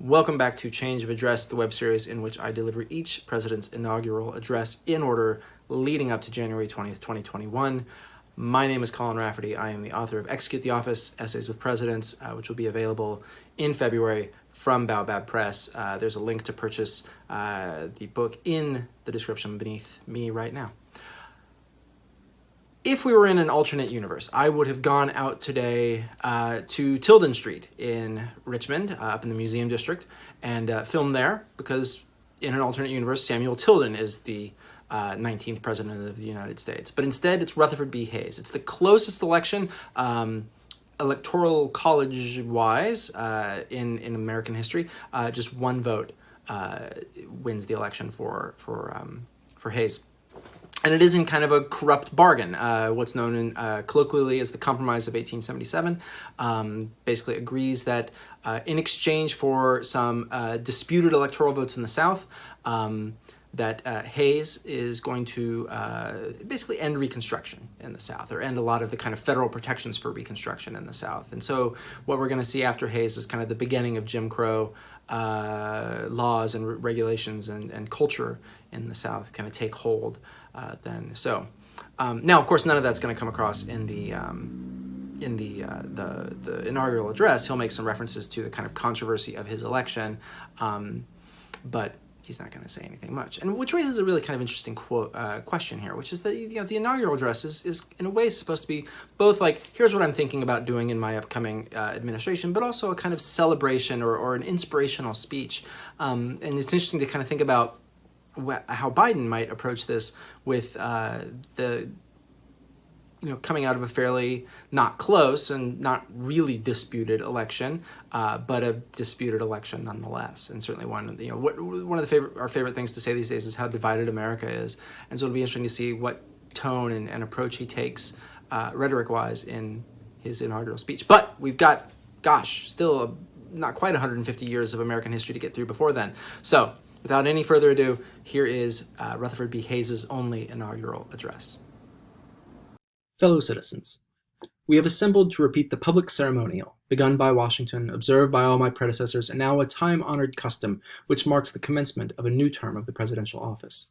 Welcome back to Change of Address, the web series in which I deliver each president's inaugural address in order leading up to January 20th, 2021. My name is Colin Rafferty. I am the author of Execute the Office, Essays with Presidents, which will be available in February from Baobab Press. There's a link to purchase the book in the description beneath me right now. If we were in an alternate universe, I would have gone out today to Tilden Street in Richmond, up in the Museum District, and filmed there, because in an alternate universe, Samuel Tilden is the 19th President of the United States. But instead, it's Rutherford B. Hayes. It's the closest election, Electoral College-wise, in American history. Just one vote wins the election for Hayes. And it is in kind of a corrupt bargain, what's known in, colloquially as the Compromise of 1877, basically agrees that in exchange for some disputed electoral votes in the South, that Hayes is going to basically end Reconstruction in the South, or end a lot of the kind of federal protections for Reconstruction in the South. And so what we're going to see after Hayes is kind of the beginning of Jim Crow laws and regulations and culture in the South kind of take hold then. So now, of course, none of that's going to come across in the inaugural address. He'll make some references to the kind of controversy of his election, but he's not going to say anything much. And which raises a really kind of interesting question here, which is that the inaugural address is in a way supposed to be both like, here's what I'm thinking about doing in my upcoming administration, but also a kind of celebration or an inspirational speech. And it's interesting to kind of think about how Biden might approach this with coming out of a fairly not close and not really disputed election, but a disputed election nonetheless. And certainly one of our favorite things to say these days is how divided America is. And so it'll be interesting to see what tone and approach he takes rhetoric-wise in his inaugural speech. But we've got, still not quite 150 years of American history to get through before then. So without any further ado, here is Rutherford B. Hayes' only inaugural address. Fellow citizens, we have assembled to repeat the public ceremonial, begun by Washington, observed by all my predecessors, and now a time-honored custom which marks the commencement of a new term of the presidential office.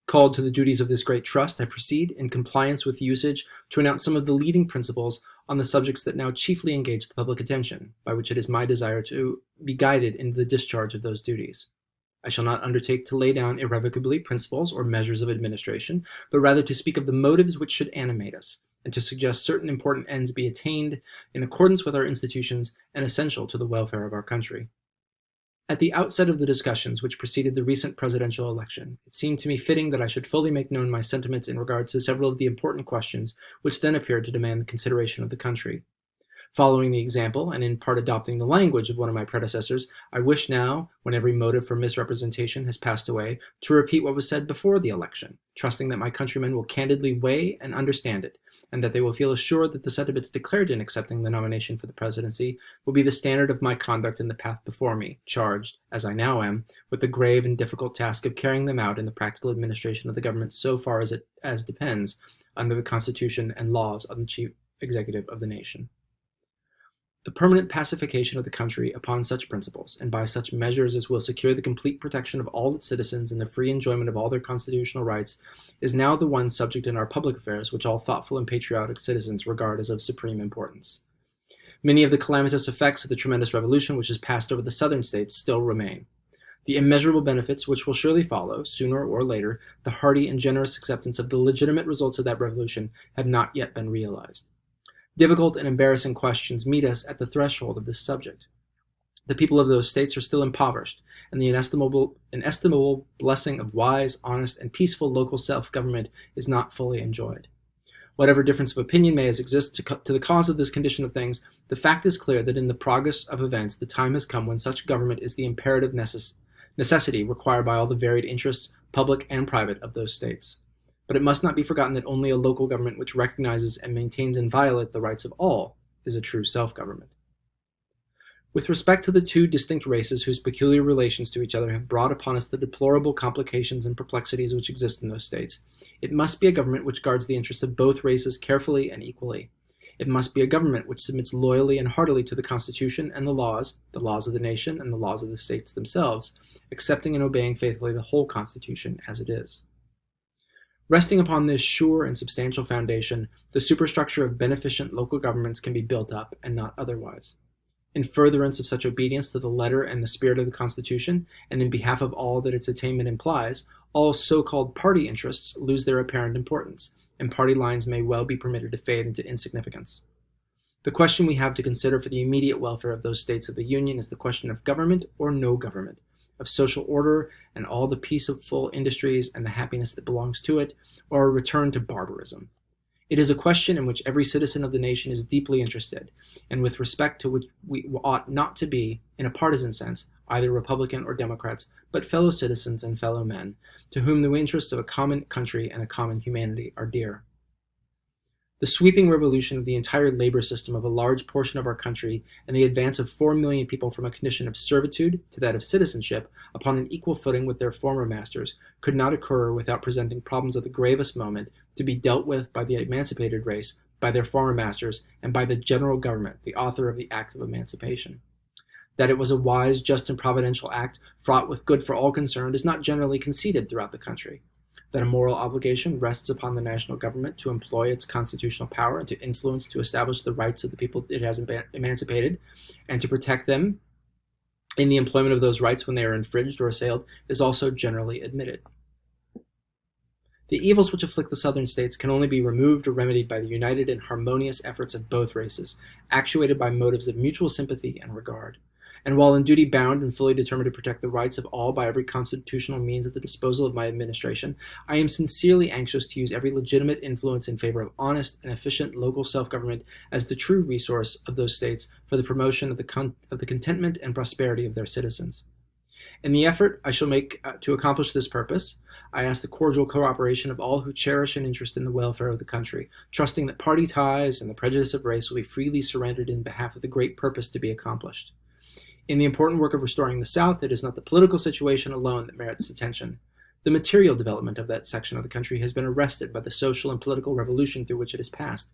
Called to the duties of this great trust, I proceed, in compliance with usage, to announce some of the leading principles on the subjects that now chiefly engage the public attention, by which it is my desire to be guided in the discharge of those duties. I shall not undertake to lay down irrevocably principles or measures of administration, but rather to speak of the motives which should animate us, and to suggest certain important ends be attained in accordance with our institutions and essential to the welfare of our country. At the outset of the discussions which preceded the recent presidential election, it seemed to me fitting that I should fully make known my sentiments in regard to several of the important questions which then appeared to demand the consideration of the country. Following the example, and in part adopting the language of one of my predecessors, I wish now, when every motive for misrepresentation has passed away, to repeat what was said before the election, trusting that my countrymen will candidly weigh and understand it, and that they will feel assured that the sentiments declared in accepting the nomination for the presidency will be the standard of my conduct in the path before me, charged, as I now am, with the grave and difficult task of carrying them out in the practical administration of the government so far as depends under the Constitution and laws of the Chief Executive of the nation. The permanent pacification of the country upon such principles, and by such measures as will secure the complete protection of all its citizens and the free enjoyment of all their constitutional rights, is now the one subject in our public affairs which all thoughtful and patriotic citizens regard as of supreme importance. Many of the calamitous effects of the tremendous revolution which has passed over the southern states still remain. The immeasurable benefits which will surely follow, sooner or later, the hearty and generous acceptance of the legitimate results of that revolution, have not yet been realized. Difficult and embarrassing questions meet us at the threshold of this subject. The people of those states are still impoverished, and the inestimable blessing of wise, honest, and peaceful local self-government is not fully enjoyed. Whatever difference of opinion may exist to the cause of this condition of things, the fact is clear that in the progress of events the time has come when such government is the imperative necessity required by all the varied interests, public and private, of those states. But it must not be forgotten that only a local government which recognizes and maintains inviolate the rights of all is a true self-government. With respect to the two distinct races whose peculiar relations to each other have brought upon us the deplorable complications and perplexities which exist in those states, it must be a government which guards the interests of both races carefully and equally. It must be a government which submits loyally and heartily to the Constitution and the laws of the nation and the laws of the states themselves, accepting and obeying faithfully the whole Constitution as it is. Resting upon this sure and substantial foundation, the superstructure of beneficent local governments can be built up, and not otherwise. In furtherance of such obedience to the letter and the spirit of the Constitution, and in behalf of all that its attainment implies, all so-called party interests lose their apparent importance, and party lines may well be permitted to fade into insignificance. The question we have to consider for the immediate welfare of those states of the Union is the question of government or no government, of social order and all the peaceful industries and the happiness that belongs to it, or a return to barbarism. It is a question in which every citizen of the nation is deeply interested, and with respect to which we ought not to be, in a partisan sense, either Republican or Democrats, but fellow citizens and fellow men, to whom the interests of a common country and a common humanity are dear. The sweeping revolution of the entire labor system of a large portion of our country and the advance of 4 million people from a condition of servitude to that of citizenship upon an equal footing with their former masters could not occur without presenting problems of the gravest moment to be dealt with by the emancipated race, by their former masters, and by the general government, the author of the act of emancipation. That it was a wise, just, and providential act fraught with good for all concerned is not generally conceded throughout the country. That a moral obligation rests upon the national government to employ its constitutional power and to influence to establish the rights of the people it has emancipated and to protect them in the employment of those rights when they are infringed or assailed is also generally admitted. The evils which afflict the southern states can only be removed or remedied by the united and harmonious efforts of both races, actuated by motives of mutual sympathy and regard. And while in duty bound and fully determined to protect the rights of all by every constitutional means at the disposal of my administration, I am sincerely anxious to use every legitimate influence in favor of honest and efficient local self-government as the true resource of those states for the promotion of the contentment and prosperity of their citizens. In the effort I shall make to accomplish this purpose, I ask the cordial cooperation of all who cherish an interest in the welfare of the country, trusting that party ties and the prejudice of race will be freely surrendered in behalf of the great purpose to be accomplished. In the important work of restoring the South, it is not the political situation alone that merits attention. The material development of that section of the country has been arrested by the social and political revolution through which it has passed,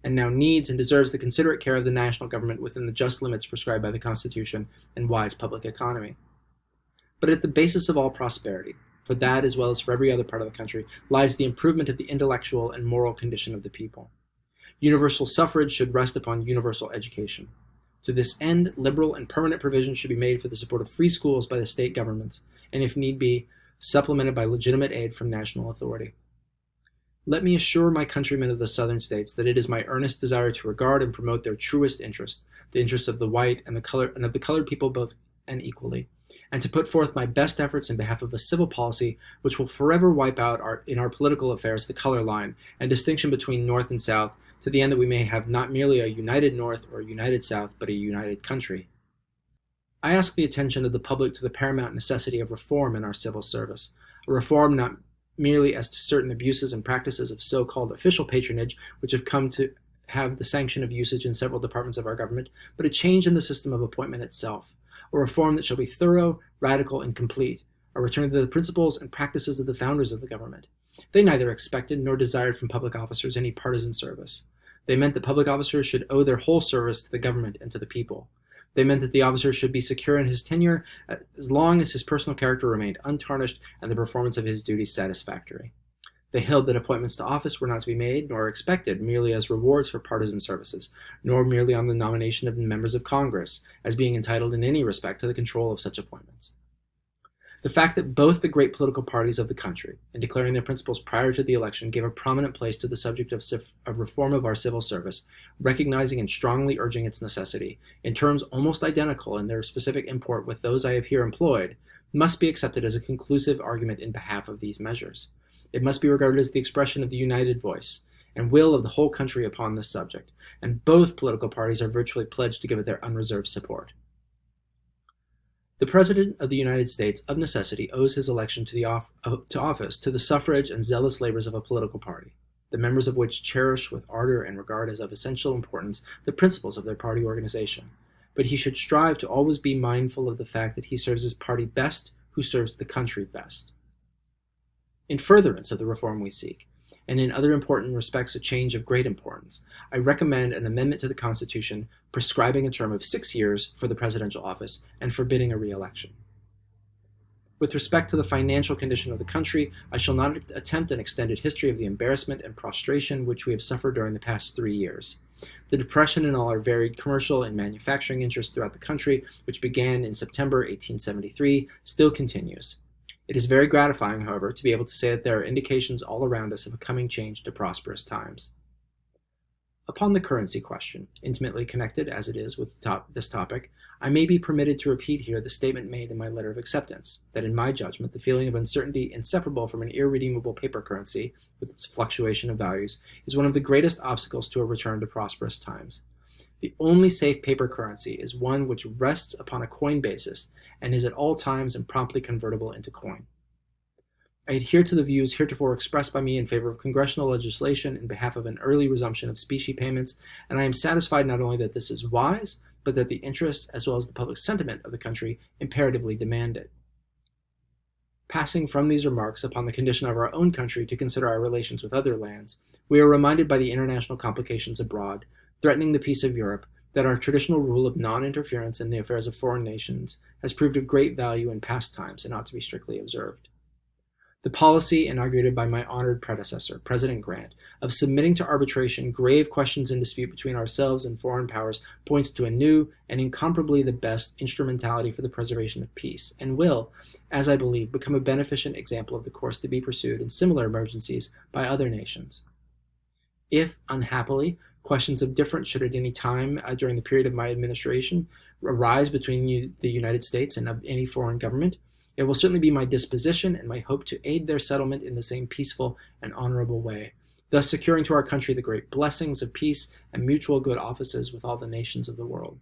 and now needs and deserves the considerate care of the national government within the just limits prescribed by the Constitution and wise public economy. But at the basis of all prosperity, for that as well as for every other part of the country, lies the improvement of the intellectual and moral condition of the people. Universal suffrage should rest upon universal education. To this end, liberal and permanent provision should be made for the support of free schools by the state governments, and if need be, supplemented by legitimate aid from national authority. Let me assure my countrymen of the southern states that it is my earnest desire to regard and promote their truest interest, the interest of the white and of the colored people both and equally, and to put forth my best efforts in behalf of a civil policy which will forever wipe out in our political affairs the color line and distinction between North and South, to the end that we may have not merely a united North or a united South, but a united country. I ask the attention of the public to the paramount necessity of reform in our civil service, a reform not merely as to certain abuses and practices of so-called official patronage which have come to have the sanction of usage in several departments of our government, but a change in the system of appointment itself, a reform that shall be thorough, radical, and complete, a return to the principles and practices of the founders of the government. They neither expected nor desired from public officers any partisan service. They meant that public officers should owe their whole service to the government and to the people. They meant that the officer should be secure in his tenure as long as his personal character remained untarnished and the performance of his duties satisfactory. They held that appointments to office were not to be made nor expected merely as rewards for partisan services, nor merely on the nomination of members of Congress, as being entitled in any respect to the control of such appointments. The fact that both the great political parties of the country, in declaring their principles prior to the election, gave a prominent place to the subject of reform of our civil service, recognizing and strongly urging its necessity, in terms almost identical in their specific import with those I have here employed, must be accepted as a conclusive argument in behalf of these measures. It must be regarded as the expression of the united voice and will of the whole country upon this subject, and both political parties are virtually pledged to give it their unreserved support. The President of the United States, of necessity, owes his election to office to the suffrage and zealous labors of a political party, the members of which cherish with ardor and regard as of essential importance the principles of their party organization. But he should strive to always be mindful of the fact that he serves his party best who serves the country best. In furtherance of the reform we seek, and in other important respects a change of great importance, I recommend an amendment to the Constitution prescribing a term of 6 years for the presidential office and forbidding a re-election. With respect to the financial condition of the country, I shall not attempt an extended history of the embarrassment and prostration which we have suffered during the past 3 years. The depression in all our varied commercial and manufacturing interests throughout the country, which began in September 1873, still continues. It is very gratifying, however, to be able to say that there are indications all around us of a coming change to prosperous times. Upon the currency question, intimately connected as it is with this topic, I may be permitted to repeat here the statement made in my letter of acceptance, that in my judgment the feeling of uncertainty inseparable from an irredeemable paper currency, with its fluctuation of values, is one of the greatest obstacles to a return to prosperous times. The only safe paper currency is one which rests upon a coin basis and is at all times and promptly convertible into coin. I adhere to the views heretofore expressed by me in favor of congressional legislation in behalf of an early resumption of specie payments, and I am satisfied not only that this is wise, but that the interests as well as the public sentiment of the country imperatively demand it. Passing from these remarks upon the condition of our own country to consider our relations with other lands, we are reminded by the international complications abroad, threatening the peace of Europe, that our traditional rule of non-interference in the affairs of foreign nations has proved of great value in past times and ought to be strictly observed. The policy inaugurated by my honored predecessor, President Grant, of submitting to arbitration grave questions in dispute between ourselves and foreign powers points to a new and incomparably the best instrumentality for the preservation of peace, and will, as I believe, become a beneficent example of the course to be pursued in similar emergencies by other nations. If, unhappily, questions of difference should at any time during the period of my administration arise between the United States and of any foreign government, it will certainly be my disposition and my hope to aid their settlement in the same peaceful and honorable way, thus securing to our country the great blessings of peace and mutual good offices with all the nations of the world.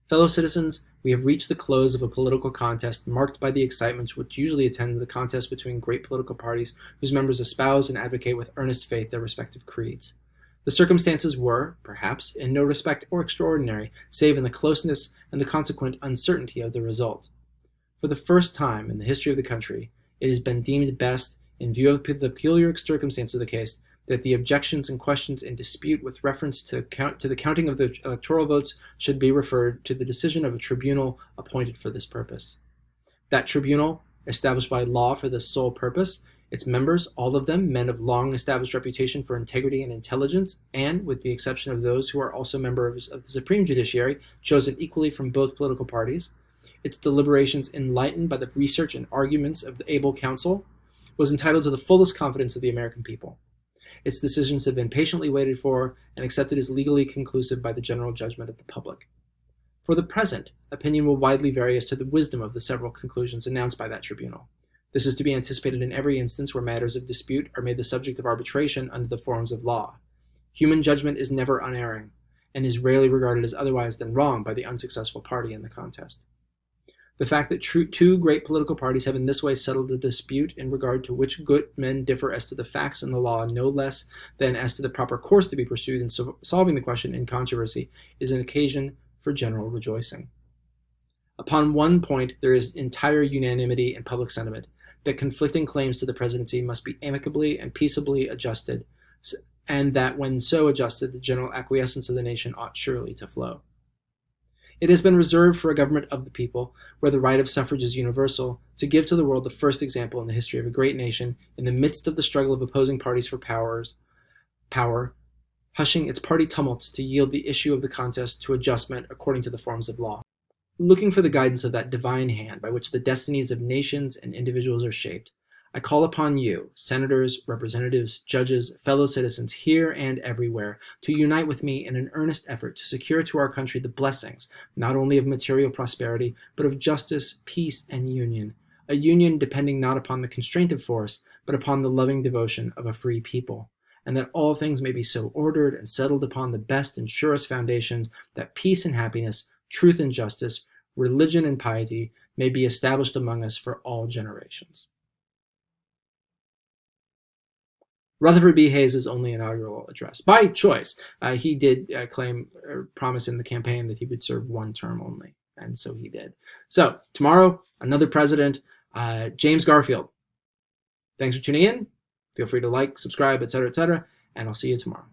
Fellow citizens, we have reached the close of a political contest marked by the excitements which usually attend the contest between great political parties whose members espouse and advocate with earnest faith their respective creeds. The circumstances were, perhaps, in no respect or extraordinary, save in the closeness and the consequent uncertainty of the result. For the first time in the history of the country, it has been deemed best, in view of the peculiar circumstances of the case, that the objections and questions in dispute with reference to the counting of the electoral votes should be referred to the decision of a tribunal appointed for this purpose. That tribunal, established by law for this sole purpose, its members, all of them men of long established reputation for integrity and intelligence, and, with the exception of those who are also members of the Supreme Judiciary, chosen equally from both political parties, its deliberations enlightened by the research and arguments of the able counsel, was entitled to the fullest confidence of the American people. Its decisions have been patiently waited for and accepted as legally conclusive by the general judgment of the public. For the present, opinion will widely vary as to the wisdom of the several conclusions announced by that tribunal. This is to be anticipated in every instance where matters of dispute are made the subject of arbitration under the forms of law. Human judgment is never unerring, and is rarely regarded as otherwise than wrong by the unsuccessful party in the contest. The fact that two great political parties have in this way settled a dispute in regard to which good men differ as to the facts and the law no less than as to the proper course to be pursued in solving the question in controversy is an occasion for general rejoicing. Upon one point there is entire unanimity in public sentiment, that conflicting claims to the presidency must be amicably and peaceably adjusted, and that when so adjusted the general acquiescence of the nation ought surely to flow. It has been reserved for a government of the people, where the right of suffrage is universal, to give to the world the first example in the history of a great nation, in the midst of the struggle of opposing parties for power, hushing its party tumults to yield the issue of the contest to adjustment according to the forms of law. Looking for the guidance of that divine hand by which the destinies of nations and individuals are shaped, I call upon you, senators, representatives, judges, fellow citizens here and everywhere, to unite with me in an earnest effort to secure to our country the blessings, not only of material prosperity, but of justice, peace, and union, a union depending not upon the constraint of force, but upon the loving devotion of a free people, and that all things may be so ordered and settled upon the best and surest foundations that peace and happiness, truth and justice, religion and piety may be established among us for all generations. Rutherford B. Hayes' only inaugural address. By choice, he did claim or promise in the campaign that he would serve one term only, and so he did. So, tomorrow, another president, James Garfield. Thanks for tuning in. Feel free to like, subscribe, etc., etc., and I'll see you tomorrow.